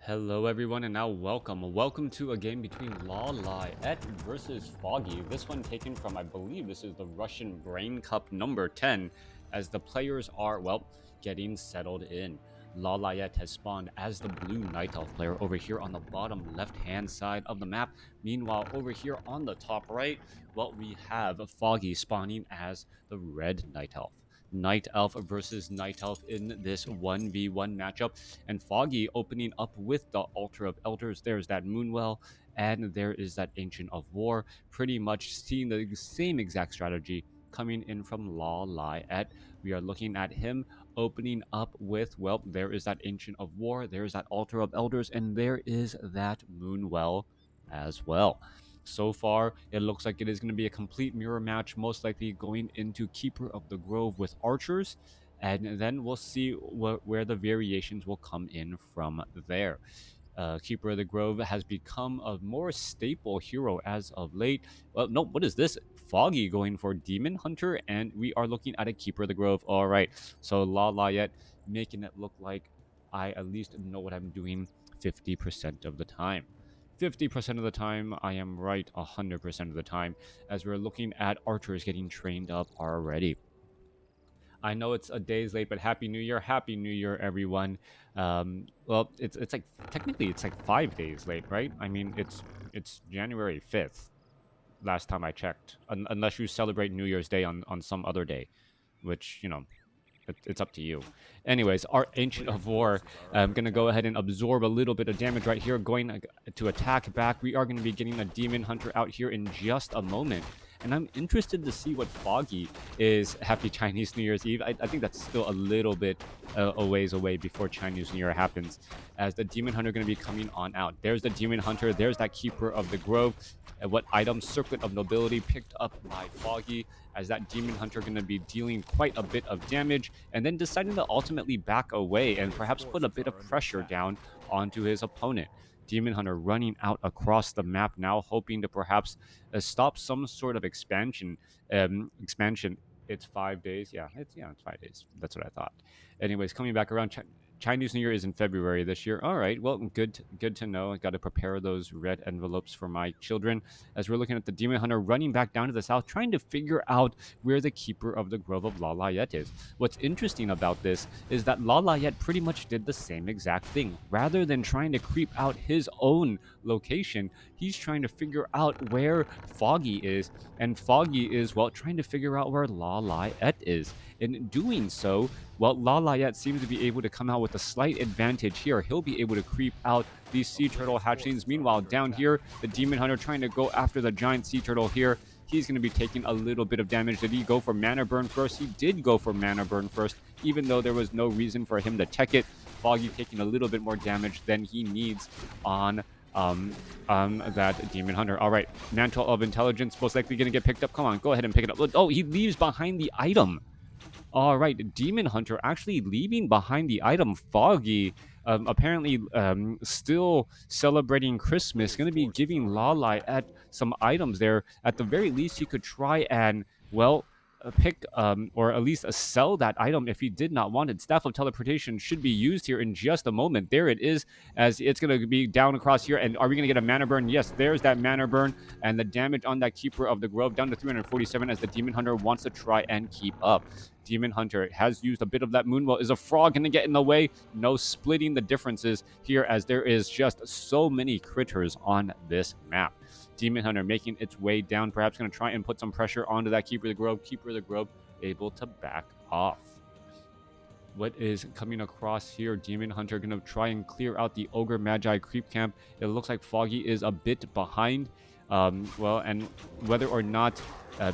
Hello everyone and now welcome to a game between Lawliet versus Foggy. This one taken from, I believe this is the Russian Brain Cup number 10, as the players are, well, getting settled in. Lawliet has spawned as the blue Night Elf player over here on the bottom left hand side of the map. Meanwhile, over here on the top right, well, we have Foggy spawning as the red Night Elf. Night Elf versus Night Elf in this 1v1 matchup, and Foggy opening up with the Altar of Elders. There's that Moonwell, and there is that Ancient of War. Pretty much seeing the same exact strategy coming in from Lawliet. We are looking at him opening up with, well, there is that Ancient of War, there's that Altar of Elders, and there is that Moonwell as well. So far, it looks like it is going to be a complete mirror match, most likely going into Keeper of the Grove with archers, and then we'll see where the variations will come in from there. Keeper of the Grove has become a more staple hero as of late. Well, no, what is this? Foggy going for Demon Hunter, and we are looking at a Keeper of the Grove. All right, so Lawliet making it look like I at least know what I'm doing 50% of the time. 50% of the time, I am right 100% of the time, as we're looking at archers getting trained up already. I know it's a days late, but Happy New Year, everyone. Well, it's like technically it's like 5 days late, right? I mean, it's January 5th. Last time I checked, unless you celebrate New Year's Day on some other day, which it's up to you. Anyways, our Ancient of War, I'm going to go ahead and absorb a little bit of damage right here, going to attack back. We are going to be getting a Demon Hunter out here in just a moment. And I'm interested to see what Foggy is. Happy Chinese New Year's Eve. I think that's still a little bit a ways away before Chinese New Year happens, as the Demon Hunter going to be coming on out. There's the Demon Hunter. There's that Keeper of the Grove. What item? Circlet of Nobility picked up by Foggy, as that Demon Hunter going to be dealing quite a bit of damage, and then deciding to ultimately back away and perhaps put a bit of pressure down onto his opponent. Demon Hunter running out across the map now, hoping to perhaps stop some sort of expansion. It's 5 days. It's 5 days. That's what I thought. Anyways, coming back around. Chinese New Year is in February this year. All right, well, good to know. I got to prepare those red envelopes for my children, as we're looking at the Demon Hunter running back down to the south, trying to figure out where the Keeper of the Grove of Lawliet is. What's interesting about this is that Lawliet pretty much did the same exact thing. Rather than trying to creep out his own location, he's trying to figure out where Foggy is, and Foggy is, well, trying to figure out where Lawliet is. In doing so, well, Lawliet seems to be able to come out with a slight advantage here. He'll be able to creep out these sea turtle hatchlings. Meanwhile, down here, the Demon Hunter trying to go after the giant sea turtle here. He's going to be taking a little bit of damage. Did he go for mana burn first? He did go for mana burn first, even though there was no reason for him to tech it. Foggy taking a little bit more damage than he needs on that Demon Hunter. All right, Mantle of Intelligence most likely going to get picked up. Come on, go ahead and pick it up. Oh, he leaves behind the item. All right, Demon Hunter actually leaving behind the item. Foggy, apparently still celebrating Christmas, going to be giving Lawliet some items there. At the very least, he could try and, well, pick or at least sell that item if he did not want it. Staff of Teleportation should be used here in just a moment. There it is, as it's going to be down across here. And are we going to get a mana burn? Yes, there's that mana burn, and the damage on that Keeper of the Grove down to 347, as the Demon Hunter wants to try and keep up. Demon Hunter has used a bit of that Moonwell. Is a frog going to get in the way? No, splitting the differences here, as there is just so many critters on this map. Demon Hunter making its way down, perhaps going to try and put some pressure onto that Keeper of the Grove. Keeper of the Grove able to back off. What is coming across here? Demon Hunter going to try and clear out the Ogre Magi creep camp. It looks like Foggy is a bit behind. Well, and whether or not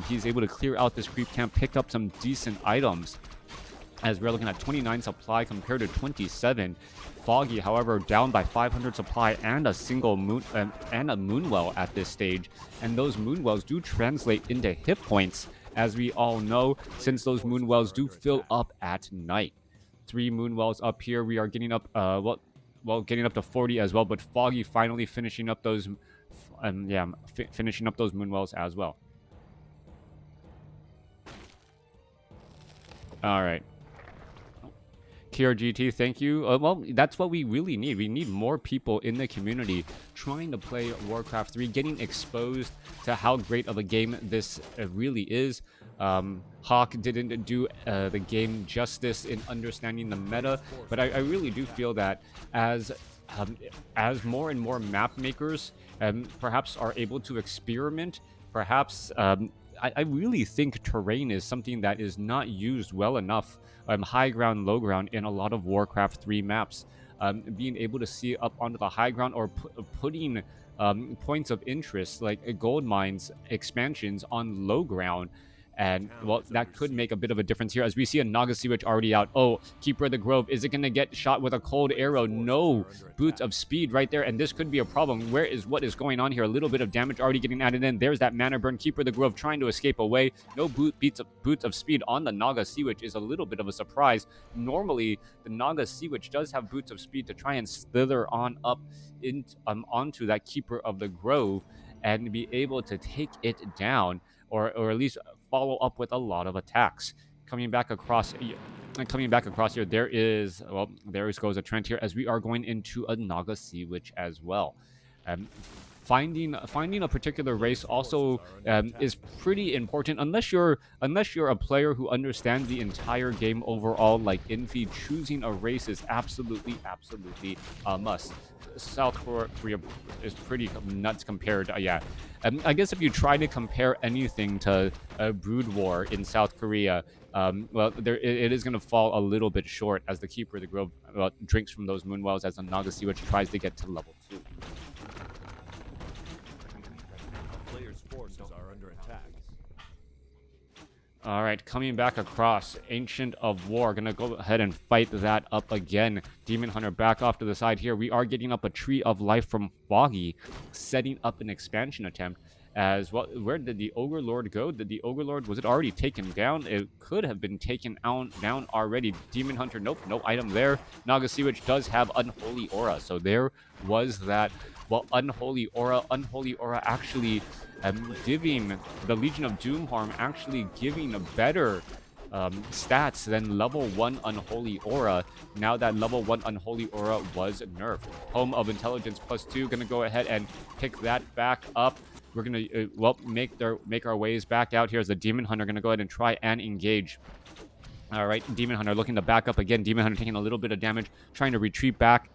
he's able to clear out this creep camp, pick up some decent items, as we're looking at 29 supply compared to 27. Foggy, however, down by 500 supply and a single moon and a Moonwell at this stage, and those Moonwells do translate into hit points, as we all know, since those Moonwells do fill up at night. 3 Moonwells up here. We are getting up getting up to 40 as well, but Foggy finally finishing up those finishing up those Moonwells as well. All right. KRGT, thank you. Well, that's what we really need. We need more people in the community trying to play Warcraft 3, getting exposed to how great of a game this really is. Hawk didn't do the game justice in understanding the meta, but I really do feel that as um, as more and more map makers perhaps are able to experiment, perhaps I really think terrain is something that is not used well enough, high ground, low ground in a lot of Warcraft 3 maps. Being able to see up onto the high ground or putting points of interest like gold mines expansions on low ground. And well, that could make a bit of a difference here as we see a Naga Sea Witch already out. Oh, Keeper of the Grove, is it going to get shot with a cold arrow? No, boots of speed right there, and this could be a problem. What is going on here? A little bit of damage already getting added in. There's that mana burn. Keeper of the Grove trying to escape away. No boots of speed on the Naga Sea Witch is a little bit of a surprise. Normally, the Naga Sea Witch does have boots of speed to try and slither on up onto that Keeper of the Grove and be able to take it down, or at least follow up with a lot of attacks. Coming back across here, there goes a trend here as we are going into a Naga Sea Witch as well. Finding a particular race also is pretty important unless you're a player who understands the entire game overall. Like Infi, choosing a race is absolutely a must. South Korea is pretty nuts compared to, yeah. I guess if you try to compare anything to Brood War in South Korea, well, it is going to fall a little bit short as the Keeper of the Grove drinks from those moonwells as the Naga Sea Witch tries to get to level 2. Players' forces are under attack. All right, coming back across, Ancient of War, gonna go ahead and fight that up again. Demon Hunter back off to the side here. We are getting up a Tree of Life from Foggy, setting up an expansion attempt. As well, where did the Ogre Lord go? Did the Ogre Lord, was it already taken down? It could have been taken down already. Demon Hunter, nope, no item there. Naga Sea Witch does have Unholy Aura, so there was that. Well, Unholy Aura actually giving the Legion of Doomharm actually giving a better stats than level 1 Unholy Aura, now that level 1 Unholy Aura was nerfed. Home of Intelligence +2, gonna go ahead and pick that back up. We're gonna, make our ways back out here as the Demon Hunter gonna go ahead and try and engage. All right, Demon Hunter looking to back up again. Demon Hunter taking a little bit of damage, trying to retreat back.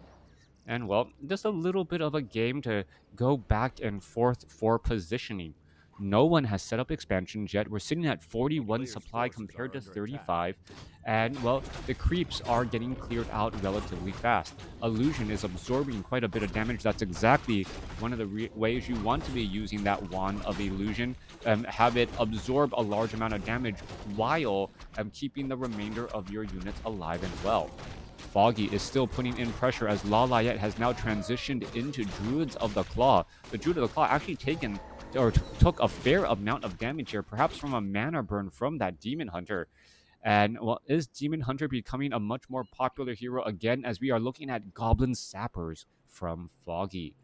And, well, just a little bit of a game to go back and forth for positioning. No one has set up expansions yet. We're sitting at 41 supply compared to 35. And, well, the creeps are getting cleared out relatively fast. Illusion is absorbing quite a bit of damage. That's exactly one of the ways you want to be using that Wand of Illusion. Have it absorb a large amount of damage while keeping the remainder of your units alive and well. Foggy is still putting in pressure as Lawliet has now transitioned into Druids of the Claw. The Druid of the Claw actually took a fair amount of damage here, perhaps from a mana burn from that Demon Hunter. And, well, is Demon Hunter becoming a much more popular hero again as we are looking at Goblin Sappers from Foggy?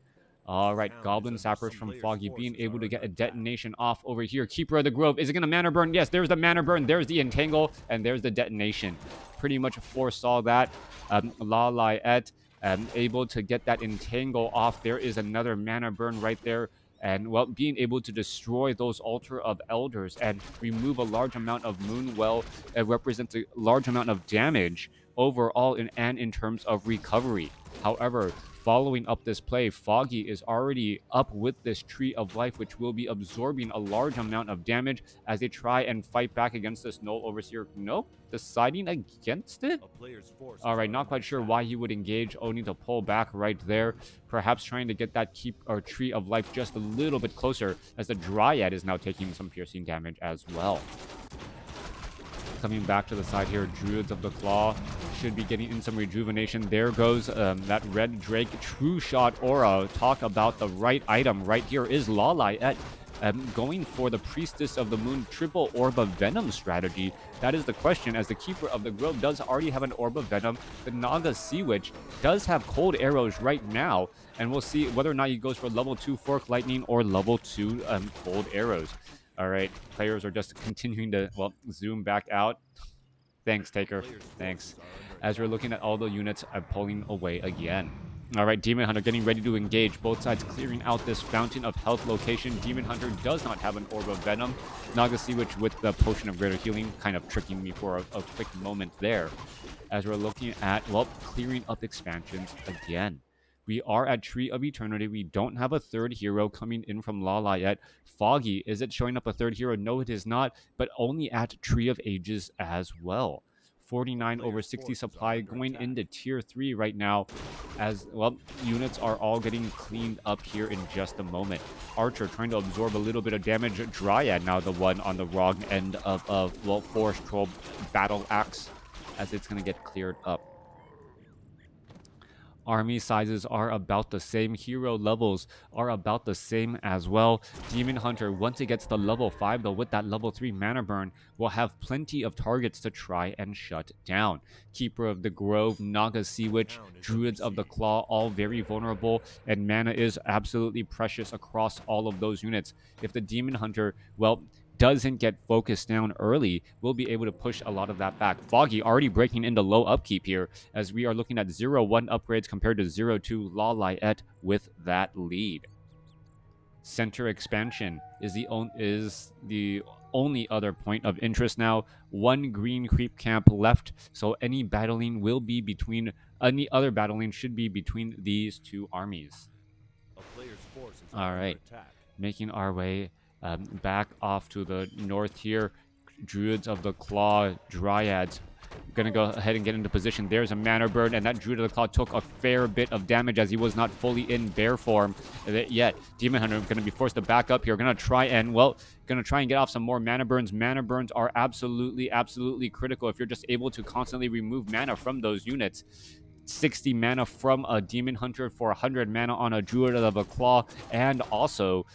All right, Goblin Sappers from Foggy being able to get a detonation off over here. Keeper of the Grove, is it going to mana burn? Yes, there's the mana burn, there's the entangle, and there's the detonation. Pretty much foresaw that. Lawliet able to get that entangle off. There is another mana burn right there. And, well, being able to destroy those Altar of Elders and remove a large amount of Moonwell represents a large amount of damage overall in terms of recovery. However, following up this play, Foggy is already up with this Tree of Life, which will be absorbing a large amount of damage as they try and fight back against this Null Overseer. Nope, deciding against it? All right, not quite sure why he would engage, only to pull back right there. Perhaps trying to get that Tree of Life just a little bit closer, as the Dryad is now taking some piercing damage as well. Coming back to the side here, Druids of the Claw should be getting in some rejuvenation. There goes that Red Drake True Shot Aura. Talk about the right item. Right here is Lawliet going for the Priestess of the Moon triple Orb of Venom strategy. That is the question, as the Keeper of the Grove does already have an Orb of Venom. The Naga Sea Witch does have cold arrows right now, and we'll see whether or not he goes for level 2 Fork Lightning or level 2 cold arrows. All right, players are just continuing to, well, zoom back out. Thanks, Taker. Thanks. as we're looking at all the units pulling away again. All right, Demon Hunter getting ready to engage. Both sides clearing out this Fountain of Health location. Demon Hunter does not have an Orb of Venom. Naga Sea Witch with the Potion of Greater Healing, kind of tricking me for a quick moment there. As we're looking at, well, clearing up expansions again. We are at Tree of Eternity. We don't have a third hero coming in from Lawliet. Foggy, is it showing up a third hero? No, it is not, but only at Tree of Ages as well. 49 over 60 supply going into tier 3 right now, as well, units are all getting cleaned up here in just a moment. Archer trying to absorb a little bit of damage. Dryad now the one on the wrong end of well, Forest Troll battle axe, as it's going to get cleared up. Army sizes are about the same. Hero levels are about the same as well. Demon Hunter, once it gets to level 5, though, with that level 3 mana burn, will have plenty of targets to try and shut down. Keeper of the Grove, Naga Sea Witch, Druids of the Claw, all very vulnerable, and mana is absolutely precious across all of those units. If the Demon Hunter, well, doesn't get focused down early, we'll be able to push a lot of that back. Foggy already breaking into low upkeep here, as we are looking at 0-1 upgrades compared to 0-2 Lawliet with that lead. Center expansion is the only other point of interest now. One green creep camp left, so any battling will be between, any other battling should be between these two armies. All right, making our way back off to the north here. Druids of the Claw, Dryads, gonna go ahead and get into position. There's a mana burn, and that Druid of the Claw took a fair bit of damage as he was not fully in bear form yet. Demon Hunter gonna be forced to back up here. Gonna try and get off some more mana burns. Mana burns are absolutely critical if you're just able to constantly remove mana from those units. 60 mana from a Demon Hunter for 100 mana on a Druid of the Claw, and also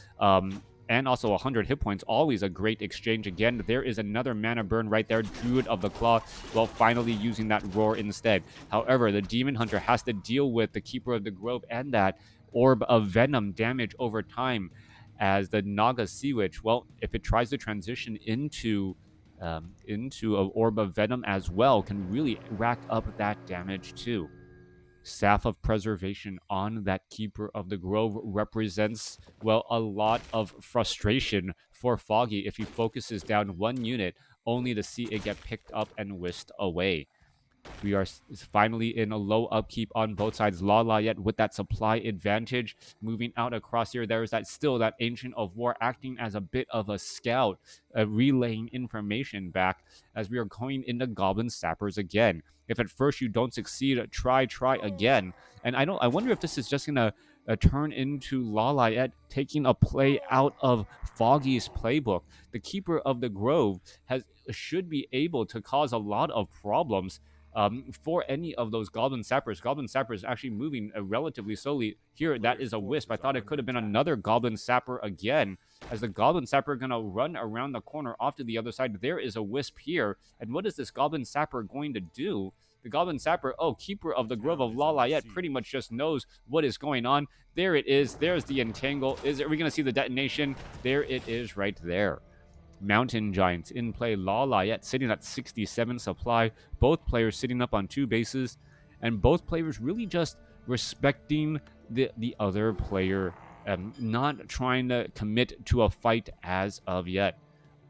100 hit points. Always a great exchange. Again, there is another mana burn right there. Druid of the Claw, well, finally using that Roar instead. However, the Demon Hunter has to deal with the Keeper of the Grove and that Orb of Venom damage over time, as the Naga Sea Witch, well, if it tries to transition into an Orb of Venom as well, can really rack up that damage too. Staff of Preservation on that Keeper of the Grove represents, well, a lot of frustration for Foggy if he focuses down one unit only to see it get picked up and whisked away. We are finally in a low upkeep on both sides. Lawliet with that supply advantage. Moving out across here, there is that Ancient of War acting as a bit of a scout, relaying information back as we are going into Goblin Sappers again. If at first you don't succeed, try again. And I wonder if this is just gonna turn into Lawliet taking a play out of Foggy's playbook. The Keeper of the Grove should be able to cause a lot of problems for any of those Goblin Sappers. Goblin Sappers actually moving relatively slowly. Here, that is a Wisp. I thought it could have been another Goblin Sapper again, as the Goblin Sapper going to run around the corner off to the other side. There is a Wisp here. And what is this Goblin Sapper going to do? The Goblin Sapper, Keeper of the Grove of Lawliet, pretty much just knows what is going on. There it is. There's the Entangle. Are we going to see the detonation? There it is right there. Mountain Giants in play. Lawliet sitting at 67 supply. Both players sitting up on 2 bases. And both players really just respecting the other player, not trying to commit to a fight as of yet.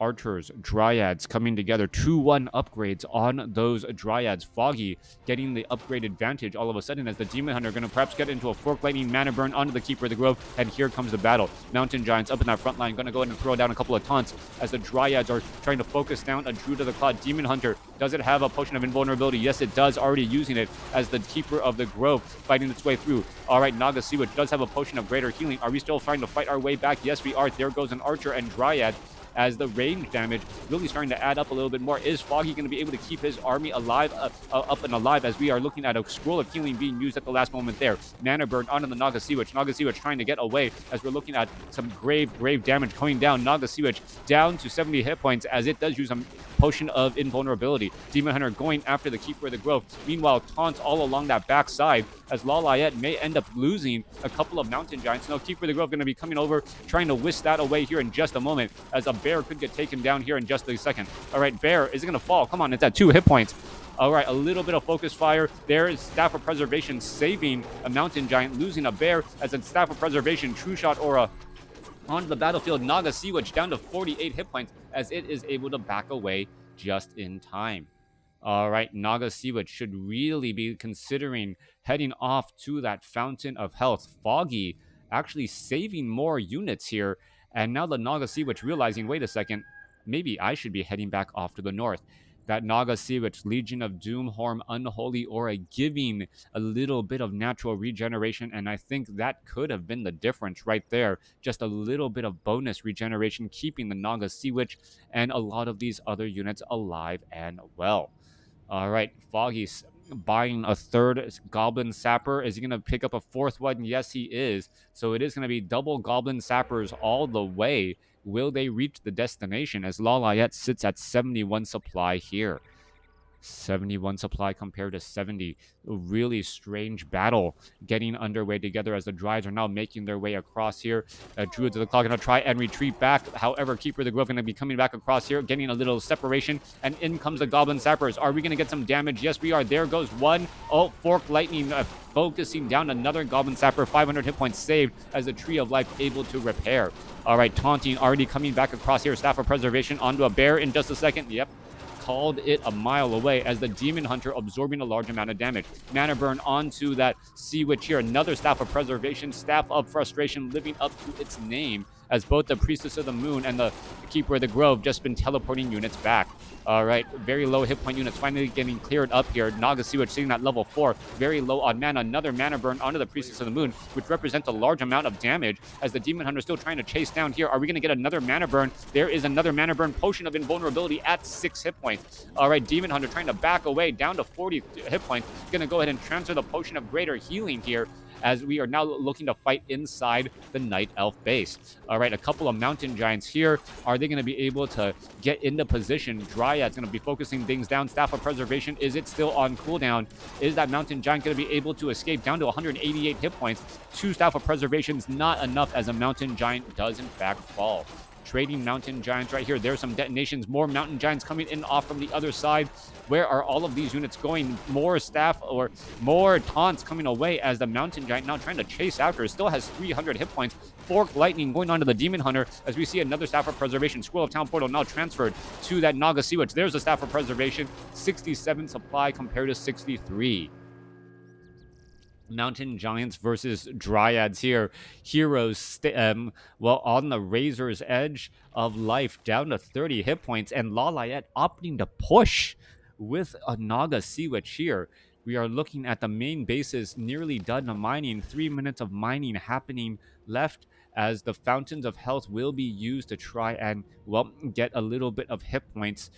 Archers, Dryads coming together. 2-1 upgrades on those Dryads. Foggy getting the upgrade advantage all of a sudden, as the Demon Hunter going to perhaps get into a Fork Lightning mana burn onto the Keeper of the Grove. And here comes the battle. Mountain Giants up in that front line, going to go ahead and throw down a couple of taunts as the Dryads are trying to focus down a Druid of the Claw. Demon Hunter, does it have a Potion of Invulnerability? Yes, it does. Already using it as the Keeper of the Grove fighting its way through. All right, Naga Sea Witch does have a Potion of Greater Healing. Are we still trying to fight our way back? Yes, we are. There goes an Archer and Dryad, as the range damage really starting to add up a little bit more. Is Foggy going to be able to keep his army alive, up and alive, as we are looking at a Scroll of Healing being used at the last moment there. Mana burn onto the Naga Sea Witch. Naga Sea Witch trying to get away, as we're looking at some grave damage going down. Naga Sea Witch down to 70 hit points, as it does use a Potion of Invulnerability. Demon Hunter going after the Keeper of the Grove. Meanwhile, taunts all along that backside, as Lawliet may end up losing a couple of Mountain Giants. No, Keeper of the Grove going to be coming over, trying to whisk that away here in just a moment, as a Bear could get taken down here in just a second. All right, Bear, is it going to fall? Come on, it's at 2 hit points. All right, a little bit of focus fire. There is Staff of Preservation saving a Mountain Giant, losing a bear as a Staff of Preservation True Shot Aura onto the battlefield. Naga Sea Witch down to 48 hit points as it is able to back away just in time. All right, Naga Sea Witch should really be considering heading off to that Fountain of Health. Foggy actually saving more units here. And now the Naga Sea Witch realizing, wait a second, maybe I should be heading back off to the north. That Naga Sea Witch, Legion of Doomhorn, Unholy Aura, giving a little bit of natural regeneration. And I think that could have been the difference right there. Just a little bit of bonus regeneration, keeping the Naga Sea Witch and a lot of these other units alive and well. All right, Foggy's buying a third Goblin Sapper. Is he going to pick up a fourth one? Yes, he is. So it is going to be double Goblin Sappers all the way. Will they reach the destination as Lawliet sits at 71 supply here? 71 supply compared to 70. A really strange battle getting underway together as the Drives are now making their way across here. Druids of the Clock going to try and retreat back. However, Keeper of the Grove going to be coming back across here, getting a little separation. And in comes the Goblin Sappers. Are we going to get some damage? Yes, we are. There goes one. Oh, Fork Lightning focusing down another Goblin Sapper. 500 hit points saved as the Tree of Life able to repair. All right, Taunting already coming back across here. Staff of Preservation onto a bear in just a second. Yep. Called it a mile away as the Demon Hunter absorbing a large amount of damage. Mana burn onto that Sea Witch here. Another Staff of Preservation, Staff of Frustration living up to its name as both the Priestess of the Moon and the Keeper of the Grove just been teleporting units back. All right, very low hit point units finally getting cleared up here. Naga Sea Witch sitting at level 4, very low on mana. Another mana burn onto the Priestess of the Moon, which represents a large amount of damage as the Demon Hunter still trying to chase down here. Are we going to get another mana burn? There is another mana burn, Potion of Invulnerability at 6 hit points. All right, Demon Hunter trying to back away down to 40 hit points. Going to go ahead and transfer the Potion of Greater Healing here as we are now looking to fight inside the Night Elf base. All right, a couple of Mountain Giants here. Are they going to be able to get into position? Dryad's going to be focusing things down. Staff of Preservation, is it still on cooldown? Is that Mountain Giant going to be able to escape down to 188 hit points? 2 Staff of Preservation's not enough as a Mountain Giant does in fact fall. Trading Mountain Giants right here. There's some detonations. More Mountain Giants coming in off from the other side. Where are all of these units going? More staff or more taunts coming away as the Mountain Giant now trying to chase after. Still has 300 hit points. Fork Lightning going on to the Demon Hunter as we see another Staff of Preservation. Scroll of Town Portal now transferred to that Naga Sea Witch. There's a Staff of Preservation. 67 supply compared to 63. Mountain Giants versus Dryads here. Heroes, on the razor's edge of life, down to 30 hit points, and Lawliet opting to push with a Naga Sea Witch here. We are looking at the main bases nearly done to mining. 3 minutes of mining happening left as the Fountains of Health will be used to try and, get a little bit of hit points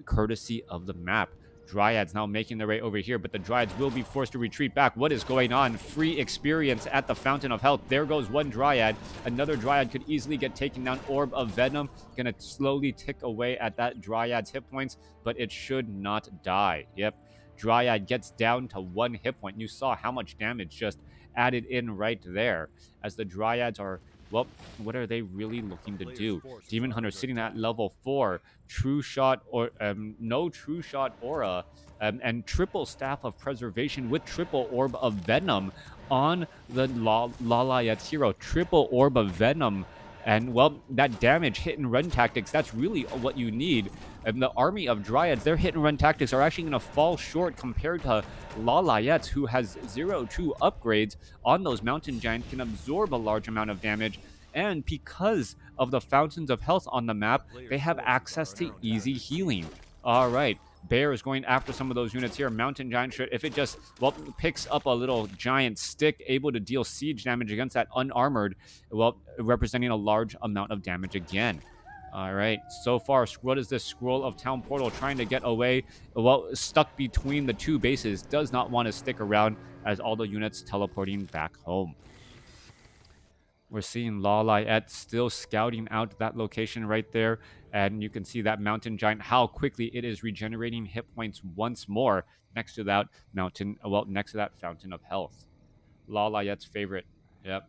courtesy of the map. Dryads now making their way over here, but the Dryads will be forced to retreat back. What is going on? Free experience at the Fountain of Health. There goes one Dryad. Another Dryad could easily get taken down. Orb of Venom gonna slowly tick away at that Dryad's hit points, but it should not die. Yep. Dryad gets down to 1 hit point. You saw how much damage just added in right there as the Dryads are, what are they really looking to do? Demon Hunter sitting at level 4. True Shot or no True Shot Aura and triple Staff of Preservation with triple Orb of Venom on the Lawliet hero. Triple Orb of Venom. And, that damage, hit and run tactics, that's really what you need. And the army of Dryads, their hit and run tactics are actually going to fall short compared to Lawliet's, who has 0-2 upgrades on those Mountain Giants, can absorb a large amount of damage. And because of the Fountains of Health on the map, they have access to easy healing. All right. Bear is going after some of those units here. Mountain Giant should, if it just, picks up a little giant stick, able to deal siege damage against that unarmored, representing a large amount of damage again. All right, so far, what is this Scroll of Town Portal trying to get away? Stuck between the 2 bases, does not want to stick around as all the units teleporting back home. We're seeing Lawliet still scouting out that location right there. And you can see that Mountain Giant, how quickly it is regenerating hit points once more next to that next to that Fountain of Health. Lawliet's favorite. Yep.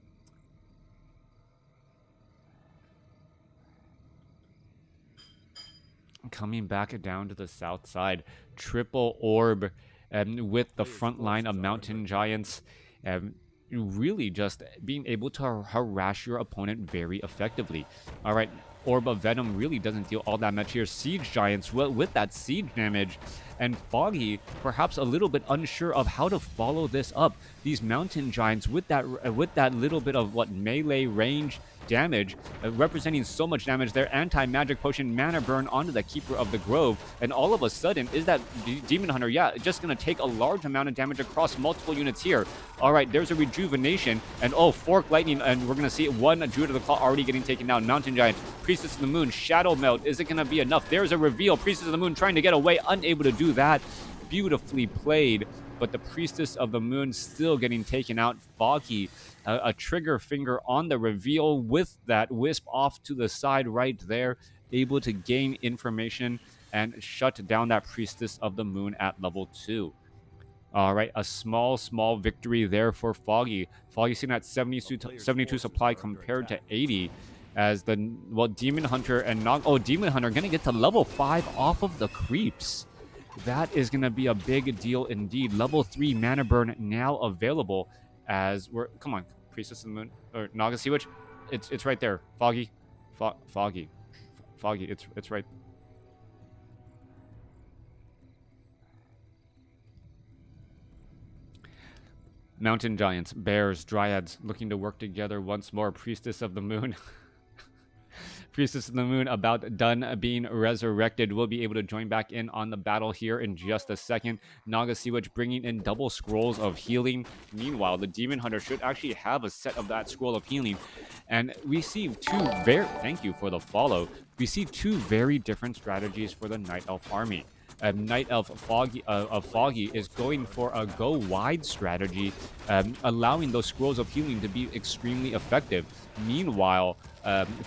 Coming back down to the south side, triple orb with the front line of Mountain Giants. Um, really just being able to harass your opponent very effectively. All right, Orb of Venom really doesn't deal all that much here. Siege Giants with that siege damage, and Foggy perhaps a little bit unsure of how to follow this up. These Mountain Giants with that little bit of what melee range damage, representing so much damage. Their anti-magic potion mana burn onto the Keeper of the Grove, and all of a sudden is that Demon Hunter, yeah, just gonna take a large amount of damage across multiple units here. All right, there's a rejuvenation, and oh, Fork Lightning, and we're gonna see one Druid of the Claw already getting taken down. Mountain Giant, Priestess of the Moon, Shadow Melt, is it gonna be enough? There's a reveal, Priestess of the Moon trying to get away, unable to do that. Beautifully played, but the Priestess of the Moon still getting taken out. Foggy, a trigger finger on the reveal with that wisp off to the side right there, able to gain information and shut down that Priestess of the Moon at level 2. All right, a small victory there for Foggy. Foggy sitting at 72 supply compared to 80, as the Demon Hunter and Demon Hunter gonna get to level 5 off of the creeps. That is gonna be a big deal indeed. Level 3 mana burn now available, as we're come on, Priestess of the Moon or Naga Sea Witch. It's right there. Foggy. Foggy. It's right. Mountain Giants, Bears, Dryads looking to work together once more. Priestess of the Moon. Priestess of the Moon about done being resurrected. Will be able to join back in on the battle here in just a second. Naga Sea Witch bringing in double scrolls of healing. Meanwhile, the Demon Hunter should actually have a set of that scroll of healing. And we see thank you for the follow. We see two very different strategies for the Night Elf army. Night Elf Foggy is going for a go wide strategy, allowing those scrolls of healing to be extremely effective. Meanwhile,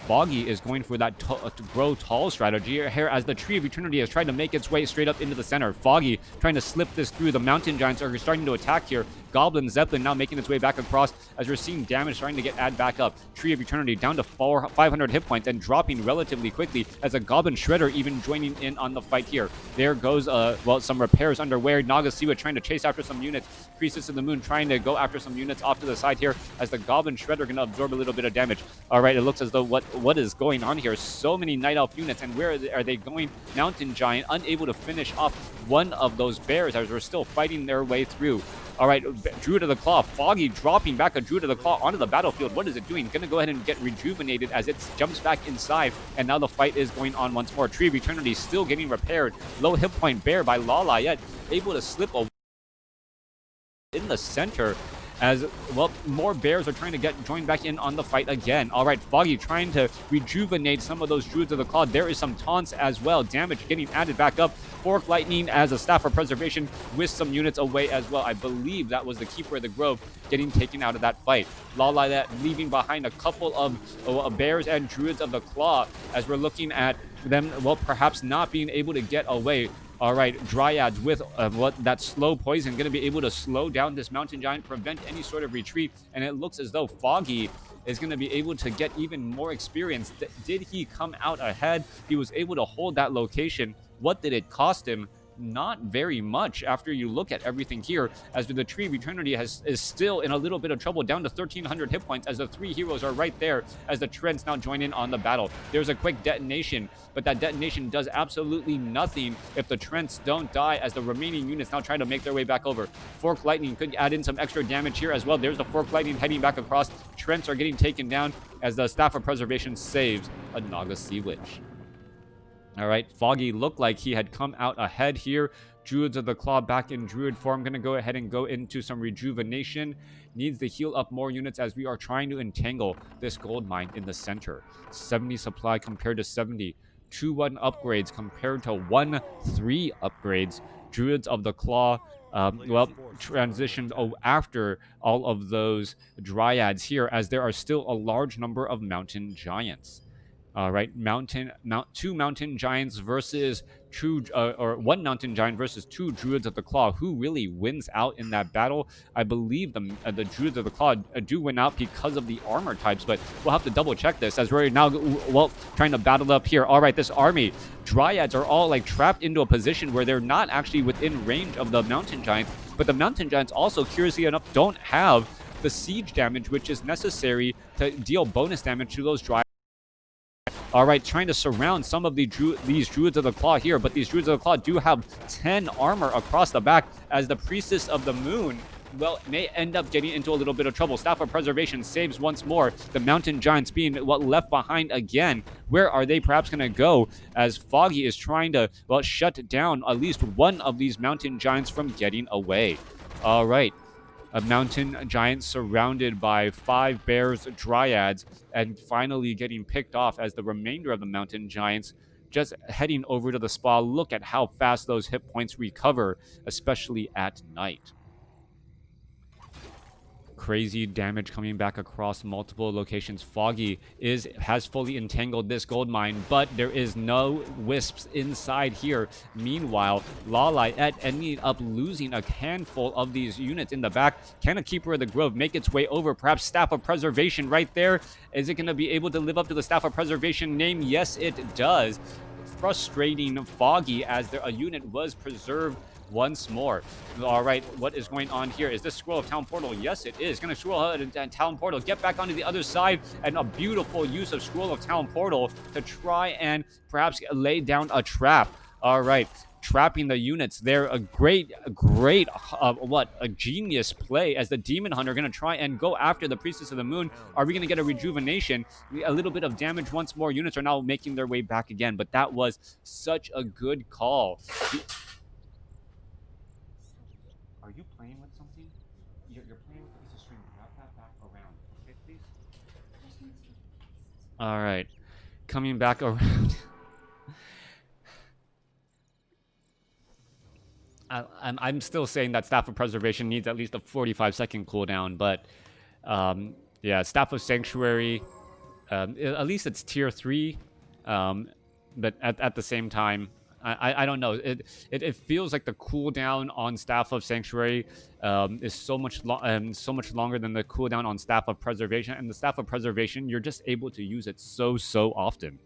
Foggy is going for that to grow tall strategy here, as the Tree of Eternity has tried to make its way straight up into the center. Foggy trying to slip this through. The Mountain Giants are starting to attack here. Goblin Zeppelin now making its way back across, as we're seeing damage starting to get added back up. Tree of Eternity down to 500 hit points and dropping relatively quickly, as a Goblin Shredder even joining in on the fight here. There goes some repairs underway. Naga Sea Witch trying to chase after some units. Priestess of the Moon trying to go after some units off to the side here, as the Goblin Shredder going to absorb a little bit of damage. All right, it looks as though what is going on here? So many Night Elf units, and where are they going? Mountain Giant unable to finish off one of those bears, as we're still fighting their way through. All right, Druid of the Claw, Foggy dropping back a Druid of the Claw onto the battlefield. What is it doing? Going to go ahead and get rejuvenated as it jumps back inside, and now the fight is going on once more. Tree of Eternity still getting repaired. Low hit point bear by Lawliet, able to slip away in the center, as more bears are trying to join back in on the fight again. All right, Foggy trying to rejuvenate some of those Druids of the Claw. There is some taunts as well. Damage getting added back up. Fork Lightning as a Staff of Preservation with some units away as well. I believe that was the Keeper of the Grove getting taken out of that fight. Lawliet leaving behind a couple of bears and Druids of the Claw, as we're looking at them, perhaps not being able to get away. All right, Dryads with that slow poison going to be able to slow down this Mountain Giant, prevent any sort of retreat, and it looks as though Foggy is going to be able to get even more experience. Did he come out ahead? He was able to hold that location. What did it cost him? Not very much after you look at everything here, as the Tree of Eternity is still in a little bit of trouble, down to 1,300 hit points, as the three heroes are right there, as the Treads now join in on the battle. There's a quick detonation, but that detonation does absolutely nothing if the Trents don't die, as the remaining units now try to make their way back over. Fork Lightning could add in some extra damage here as well. There's the Fork Lightning heading back across. Trents are getting taken down, as the Staff of Preservation saves a Naga Sea Witch. All right, Foggy looked like he had come out ahead here. Druids of the Claw back in Druid form. Going to go ahead and go into some rejuvenation. Needs to heal up more units, as we are trying to entangle this gold mine in the center. 70 supply compared to 70. 2-1 upgrades compared to 1-3 upgrades. Druids of the Claw, transitioned after all of those Dryads here, as there are still a large number of Mountain Giants. All right, two Mountain Giants versus or one mountain giant versus 2 druids of the claw. Who really wins out in that battle? I believe the druids of the claw do win out because of the armor types, but we'll have to double check this as we're now trying to battle up here. All right, this army dryads are all like trapped into a position where they're not actually within range of the mountain giants, but the mountain giants also, curiously enough, don't have the siege damage, which is necessary to deal bonus damage to those dryads. All right, trying to surround some of these druids of the claw here, but these druids of the claw do have 10 armor across the back, as the priestess of the moon, well, may end up getting into a little bit of trouble. Staff of Preservation saves once more. The mountain giants being left behind again. Where are they perhaps going to go, as Foggy is trying to, well, shut down at least one of these mountain giants from getting away. All right. A mountain giant surrounded by 5 bears, dryads, and finally getting picked off as the remainder of the mountain giants just heading over to the spa. Look at how fast those hit points recover, especially at night. Crazy damage coming back across multiple locations. Foggy has fully entangled this gold mine, but there is no wisps inside here. Meanwhile, Lawliet ended up losing a handful of these units in the back. Can a Keeper of the Grove make its way over? Perhaps Staff of Preservation right there. Is it going to be able to live up to the Staff of Preservation name? Yes, it does. Frustrating Foggy, as a unit was preserved once more. All right, what is going on here? Is this Scroll of Town Portal? Yes, it is. Going to Scroll of Town Portal, get back onto the other side, and a beautiful use of Scroll of Town Portal to try and perhaps lay down a trap. All right, trapping the units there. A great, a genius play, as the Demon Hunter going to try and go after the Priestess of the Moon. Are we going to get a rejuvenation? A little bit of damage once more. Units are now making their way back again, but that was such a good call. Are you playing with something? You're playing with a piece of string. Wrap that back around, okay, please? All right, coming back around. I'm still saying that Staff of Preservation needs at least a 45-second cooldown, but yeah, Staff of Sanctuary, at least it's tier 3, but at the same time, I don't know. It feels like the cooldown on Staff of Sanctuary is so much longer than the cooldown on Staff of Preservation, and the Staff of Preservation, you're just able to use it so often.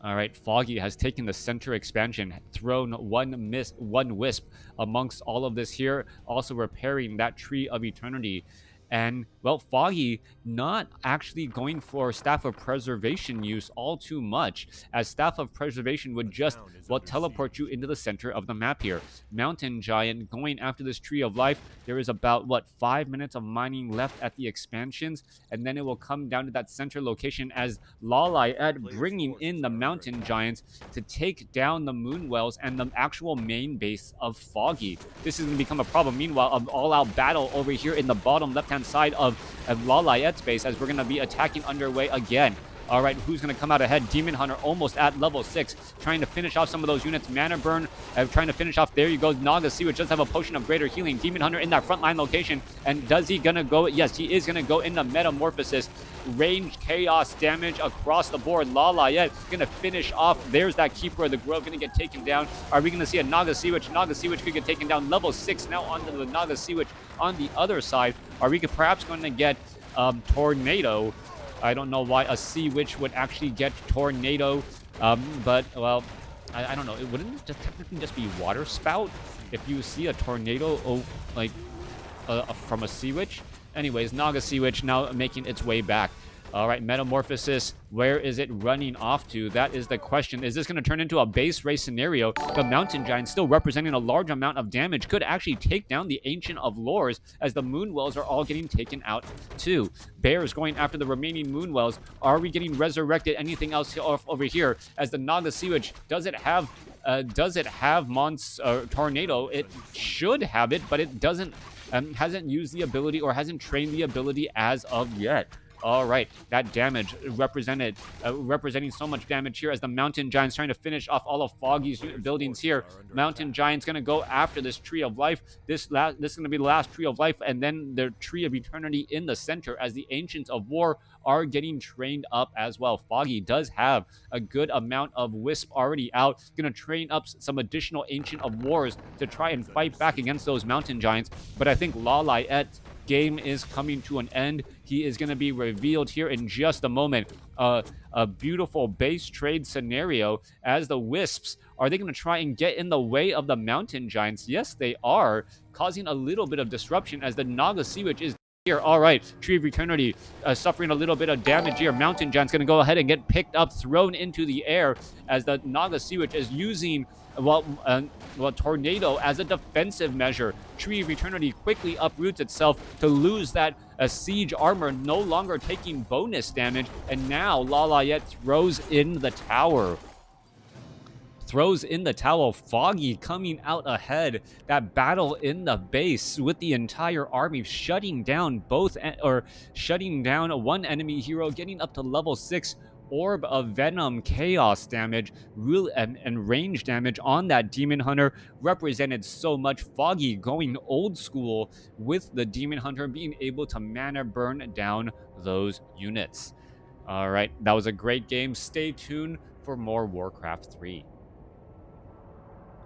All right, Foggy has taken the center expansion, thrown one wisp amongst all of this here, also repairing that Tree of Eternity. And, well, Foggy not actually going for Staff of Preservation use all too much, as Staff of Preservation would just, well, teleport you into the center of the map here. Mountain Giant going after this Tree of Life. There is about, 5 minutes of mining left at the expansions, and then it will come down to that center location as Lawliet bringing in the Mountain Giants to take down the Moonwells and the actual main base of Foggy. This is going to become a problem. Meanwhile, an all-out battle over here in the bottom left-hand side of Lawliet's base, as we're going to be attacking underway again. All right, who's going to come out ahead? Demon Hunter almost at level 6, trying to finish off some of those units. Mana Burn, trying to finish off. There you go. Naga Seawitch does have a potion of greater healing. Demon Hunter in that frontline location. And does he going to go? Yes, he is going to go into Metamorphosis. Range chaos damage across the board. Lawliet going to finish off. There's that Keeper of the Grove going to get taken down. Are we going to see a Naga Seawitch? Naga Seawitch could get taken down. Level 6 now onto the Naga Seawitch on the other side. Are we perhaps going to get Tornado? I don't know why a Sea Witch would actually get Tornado, but, well, I don't know. It wouldn't it just technically just be Water Spout if you see a Tornado, from a Sea Witch? Anyways, Naga Sea Witch now making its way back. All right, Metamorphosis, where is it running off to? That is the question. Is this going to turn into a base race scenario? The Mountain Giant, still representing a large amount of damage, could actually take down the Ancient of Lores, as the Moonwells are all getting taken out too. Bears going after the remaining Moonwells. Are we getting resurrected? Anything else over here? As the Naga Sea Witch, does it have Tornado? It should have it, but it doesn't. Hasn't used the ability or hasn't trained the ability as of yet. All right, that damage representing so much damage here as the Mountain Giant's trying to finish off all of Foggy's buildings here. Mountain Giant's going to go after this Tree of Life. This is going to be the last Tree of Life, and then the Tree of Eternity in the center as the Ancients of War are getting trained up as well. Foggy does have a good amount of Wisp already out. Going to train up some additional Ancient of Wars to try and fight back against those Mountain Giants. But I think Lawliet game is coming to an end. He is going to be revealed here in just a moment. A beautiful base trade scenario as the Wisps. Are they going to try and get in the way of the Mountain Giants? Yes, they are, causing a little bit of disruption as the Naga Sea Witch is here. All right, Tree of Eternity suffering a little bit of damage here. Mountain Giant's going to go ahead and get picked up, thrown into the air as the Naga Sea Witch is using Tornado as a defensive measure. Tree of Eternity quickly uproots itself to lose that siege armor, no longer taking bonus damage, and now Lawliet throws in the tower. Foggy coming out ahead. That battle in the base with the entire army shutting down one enemy hero, getting up to level 6. Orb of Venom chaos damage and range damage on that Demon Hunter represented so much. Foggy going old school with the Demon Hunter, being able to mana burn down those units. All right, that was a great game. Stay tuned for more Warcraft 3.